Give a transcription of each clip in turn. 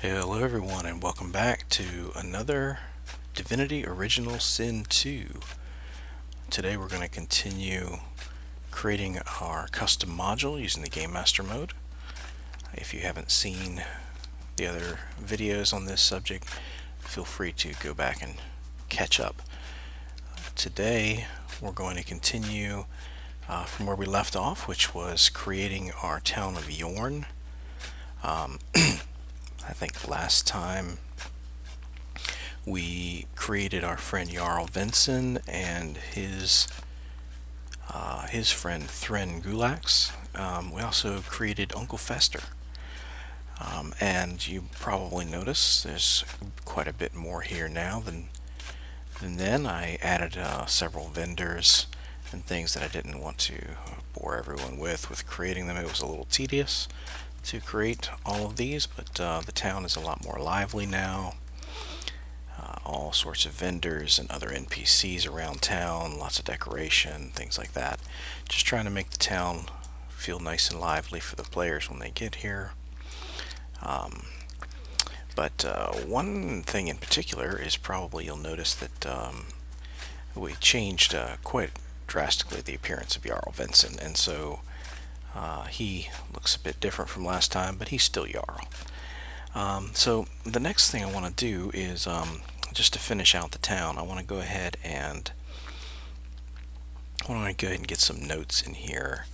Hello everyone and welcome back to another Divinity Original Sin 2. Today we're going to continue creating our custom module using the Game Master mode. If you haven't seen the other videos on this subject, feel free to go back and catch up. Today we're going to continue from where we left off, which was creating our town of Yorn. I think last time we created our friend Jarl Vincent and his friend Thren Gulax. We also created Uncle Fester. And you probably noticed there's quite a bit more here now than then. I added several vendors and things that I didn't want to bore everyone with creating them. It was a little tedious to create all of these, but the town is a lot more lively now. All sorts of vendors and other NPCs around town, lots of decoration, things like that. Just trying to make the town feel nice and lively for the players when they get here. But one thing in particular is probably you'll notice that we changed quite drastically the appearance of Jarl Vincent, and so he looks a bit different from last time, but he's still Jarl. So the next thing I want to do is just to finish out the town. I want to go ahead and get some notes in here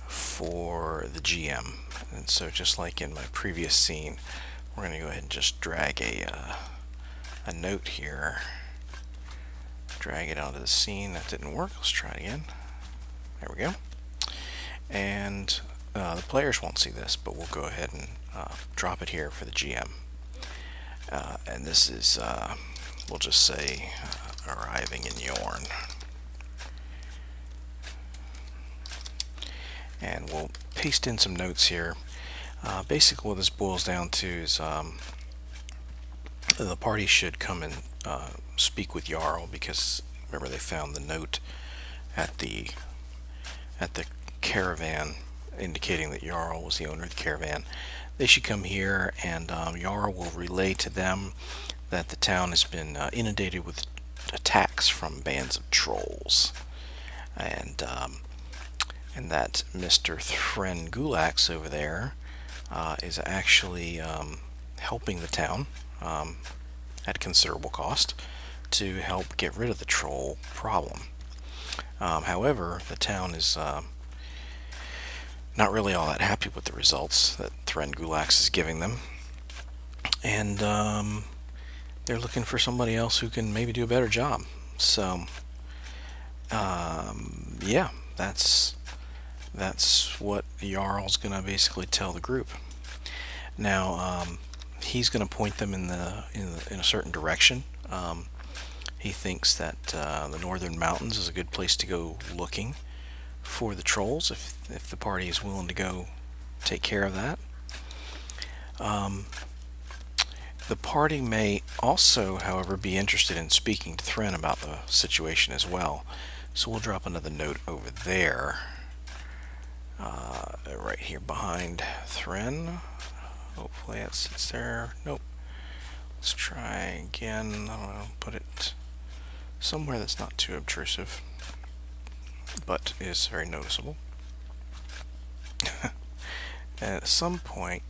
for the GM. And so just like in my previous scene, we're going to go ahead and just drag a note here. Drag it onto the scene. That didn't work. Let's try it again. There we go. And the players won't see this, but we'll go ahead and drop it here for the GM. And this is, we'll just say, arriving in Yorn. And we'll paste in some notes here. Basically what this boils down to is the party should come and speak with Jarl, because remember they found the note at the caravan indicating that Jarl was the owner of the caravan. They should come here, and Jarl will relay to them that the town has been inundated with attacks from bands of trolls, and that Mr. Thren Gulax over there is actually helping the town at considerable cost to help get rid of the troll problem. However, the town is not really all that happy with the results that Thren Gulax is giving them, and they're looking for somebody else who can maybe do a better job. So yeah, that's what Jarl's gonna basically tell the group. Now he's gonna point them in a certain direction. He thinks that the northern mountains is a good place to go looking for the trolls, if the party is willing to go take care of that. The party may also, however, be interested in speaking to Thren about the situation as well. So we'll drop another note over there, right here behind Thren. Hopefully it sits there. Nope. Let's try again. I don't know, put it somewhere that's not too obtrusive, but is very noticeable. And at some point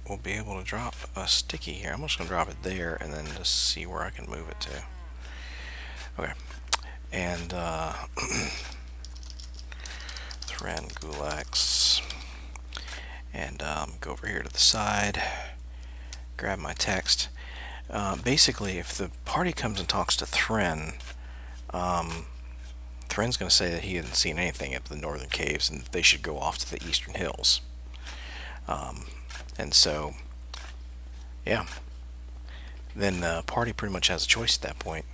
we'll be able to drop a sticky here. I'm just going to drop it there and then just see where I can move it to. Okay. And Thren Gulax, and go over here to the side, grab my text. Basically, if the party comes and talks to Thren, Thren's going to say that he hasn't seen anything at the northern caves and they should go off to the eastern hills. And so, yeah, then the party pretty much has a choice at that point.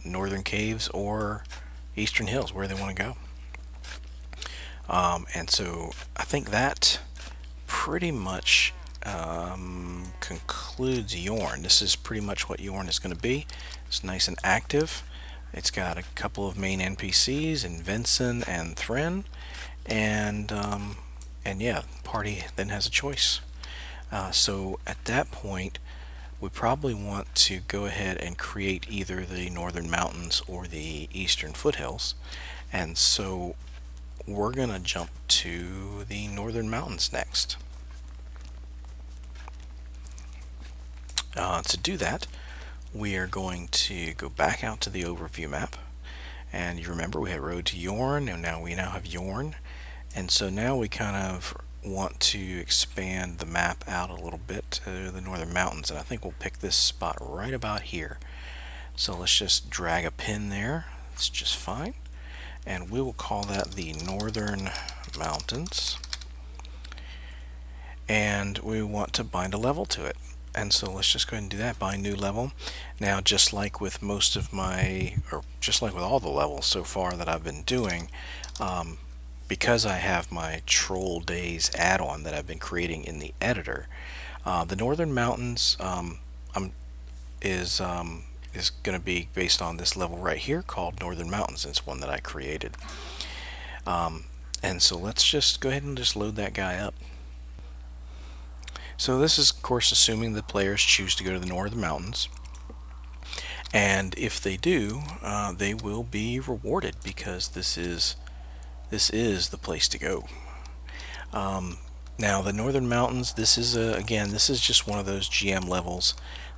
Northern caves or eastern hills, where they want to go. And so I think that pretty much concludes Yorn. This is pretty much what Yorn is going to be. It's nice and active. It's got a couple of main NPCs in Vincent and Thren, and yeah, the party then has a choice. So at that point, we probably want to go ahead and create either the northern mountains or the eastern foothills. And so we're going to jump to the northern mountains next. To do that, we are going to go back out to the overview map. And you remember we had Road to Yorn, and now we have Yorn. And so now we kind of want to expand the map out a little bit to the northern mountains. And I think we'll pick this spot right about here. So let's just drag a pin there. It's just fine. And we will call that the northern mountains. And we want to bind a level to it. And so let's just go ahead and do that, bind new level. Now, just like with most of my, or just like with all the levels so far that I've been doing, because I have my Troll Days add-on that I've been creating in the editor, the Northern Mountains is going to be based on this level right here called Northern Mountains. It's one that I created. And so let's just go ahead and just load that guy up. So this is, of course, assuming the players choose to go to the Northern Mountains. And if they do, they will be rewarded because this is the place to go. Now the Northern Mountains, this is again, this is just one of those GM levels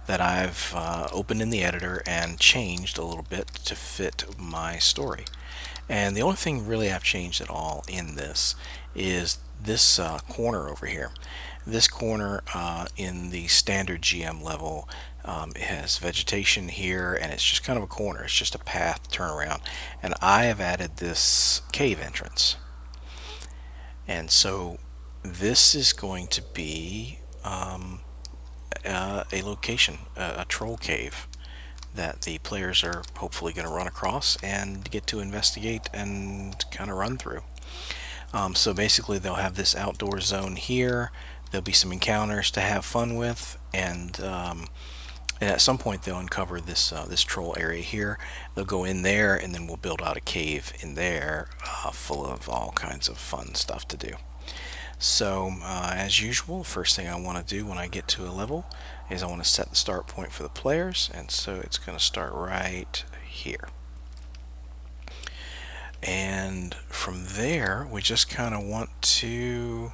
that I've opened in the editor and changed a little bit to fit my story. And the only thing really I've changed at all in this is this corner over here. This corner in the standard GM level, it has vegetation here, and it's just kind of a corner. It's just a path turnaround. And I have added this cave entrance. And so this is going to be a location, a troll cave that the players are hopefully going to run across and get to investigate and kind of run through. So basically they'll have this outdoor zone here. There'll be some encounters to have fun with, and at some point they'll uncover this this troll area here. They'll go in there, and then we'll build out a cave in there full of all kinds of fun stuff to do. So as usual, first thing I want to do when I get to a level is I want to set the start point for the players, and so it's going to start right here. And from there, we just kind of want to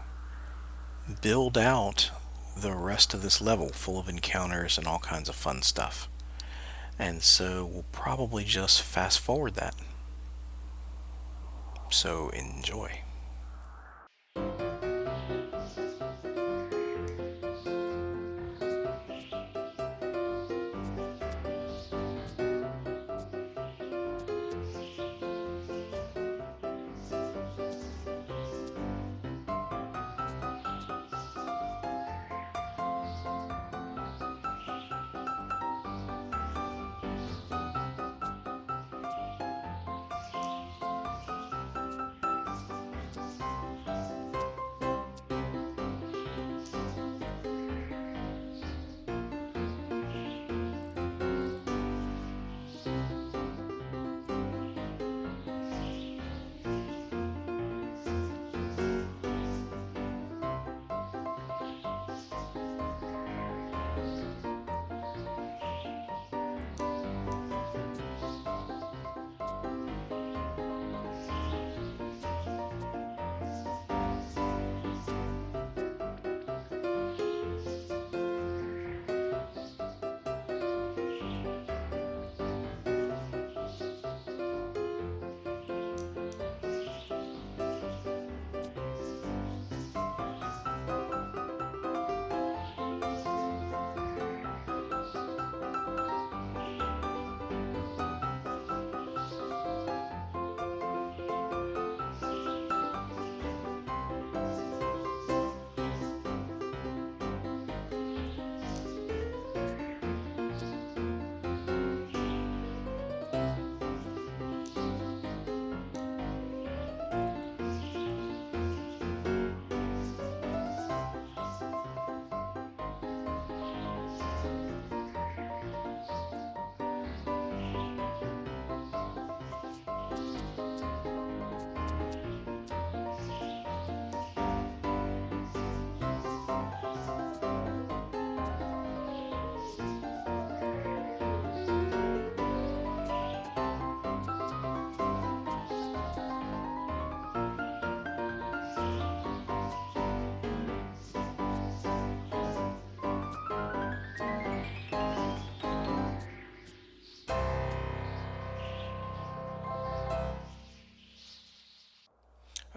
build out the rest of this level full of encounters and all kinds of fun stuff. And so we'll probably just fast forward that. So enjoy.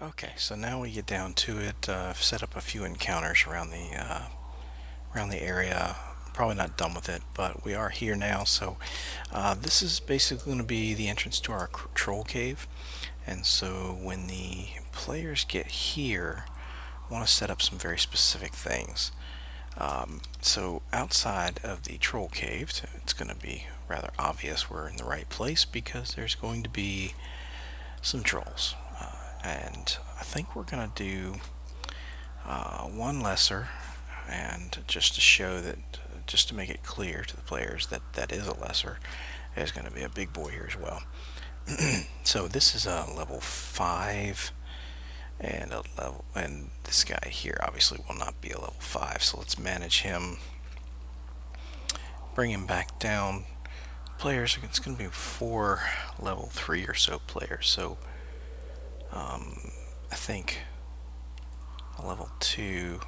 Okay, so now we get down to it. I've set up a few encounters around the area. Probably not done with it, but we are here now. So this is basically going to be the entrance to our troll cave. And so when the players get here, I want to set up some very specific things. So outside of the troll cave, it's going to be rather obvious we're in the right place because there's going to be some trolls. And I think we're going to do one lesser, and just to show that, just to make it clear to the players that that is a lesser, there's going to be a big boy here as well. So this is a level 5 and a level, and this guy here obviously will not be a level 5, so let's manage him, bring him back down. Players, it's going to be 4 level 3 or so players, so I think a level 2,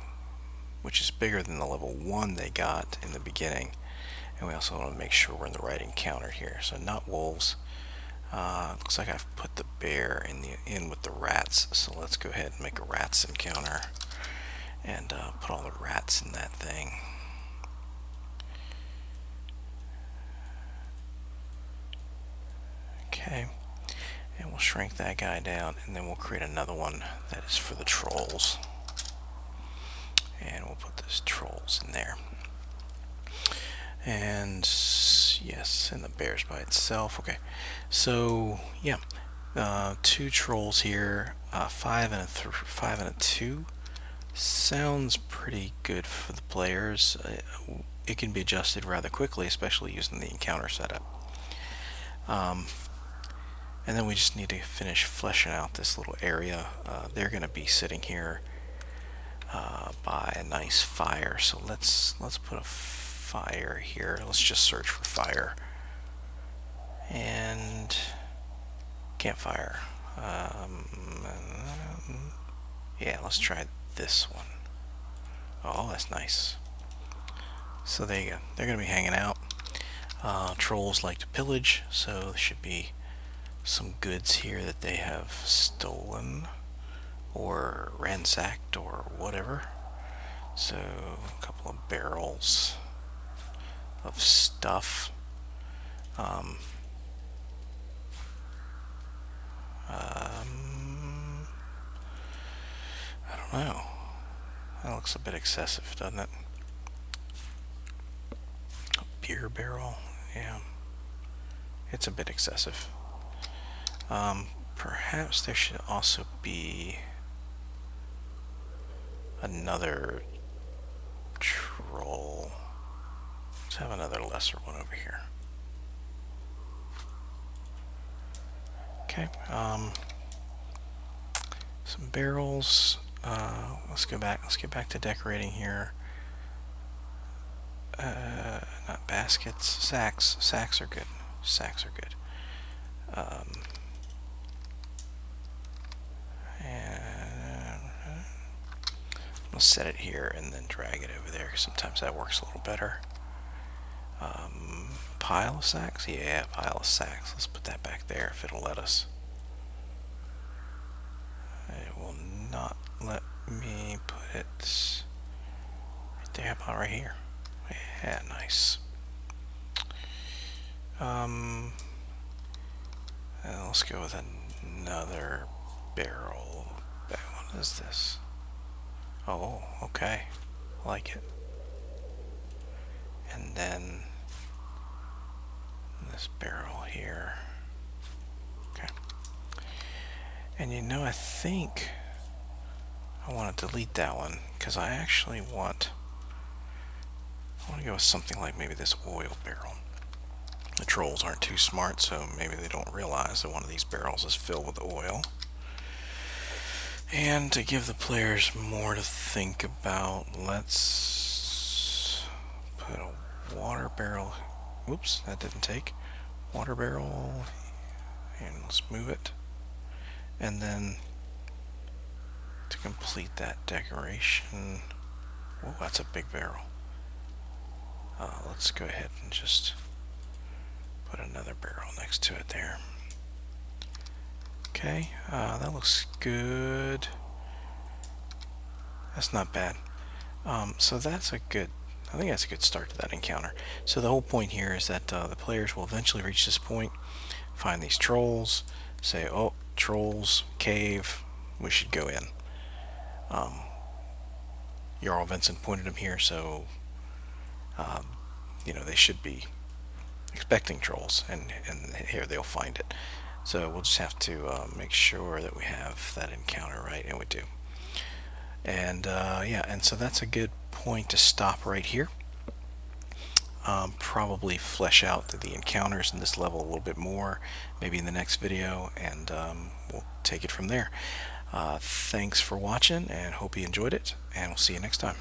which is bigger than the level 1 they got in the beginning. And we also want to make sure we're in the right encounter here. So not wolves. Looks like I've put the bear in with the rats. So let's go ahead and make a rats encounter and put all the rats in that thing. Okay. And we'll shrink that guy down, and then we'll create another one that is for the trolls. And we'll put those trolls in there. And yes, and the bear's by itself. Okay, so yeah, 2 trolls here, 5 and a 2. Sounds pretty good for the players. It can be adjusted rather quickly, especially using the encounter setup. And then we just need to finish fleshing out this little area. They're going to be sitting here by a nice fire. So let's put a fire here. Let's just search for fire. And campfire. Yeah, let's try this one. Oh, that's nice. So there you go. They're going to be hanging out. Trolls like to pillage, so there should be some goods here that they have stolen or ransacked or whatever. So a couple of barrels of stuff. I don't know. That looks a bit excessive, doesn't it? A beer barrel, yeah. It's a bit excessive. Perhaps there should also be another troll. Let's have another lesser one over here. Okay, some barrels. Let's go back. Let's get back to decorating here. Not baskets. Sacks. Sacks are good. Sacks are good. And I'll set it here and then drag it over there. Sometimes that works a little better. Pile of sacks? Yeah, pile of sacks. Let's put that back there if it'll let us. It will not let me put it right there. How about right here? Yeah, nice. Let's go with another barrel. What is this? Oh, okay. Like it. And then this barrel here. Okay. And you know, I think I want to delete that one because I actually want to go with something like maybe this oil barrel. The trolls aren't too smart, so maybe they don't realize that one of these barrels is filled with oil. And to give the players more to think about, let's put a water barrel. Whoops, that didn't take. Water barrel, and let's move it. And then to complete that decoration, oh, that's a big barrel. Let's go ahead and just put another barrel next to it there. Okay, that looks good. That's not bad. So that's a good, I think that's a good start to that encounter. So the whole point here is that the players will eventually reach this point, find these trolls, say, oh, trolls, cave, we should go in. Jarl Vincent pointed them here, so they should be expecting trolls, and here they'll find it. So we'll just have to make sure that we have that encounter right, and we do. And yeah, and so that's a good point to stop right here. Probably flesh out the encounters in this level a little bit more, maybe in the next video, and we'll take it from there. Thanks for watching, and hope you enjoyed it, and we'll see you next time.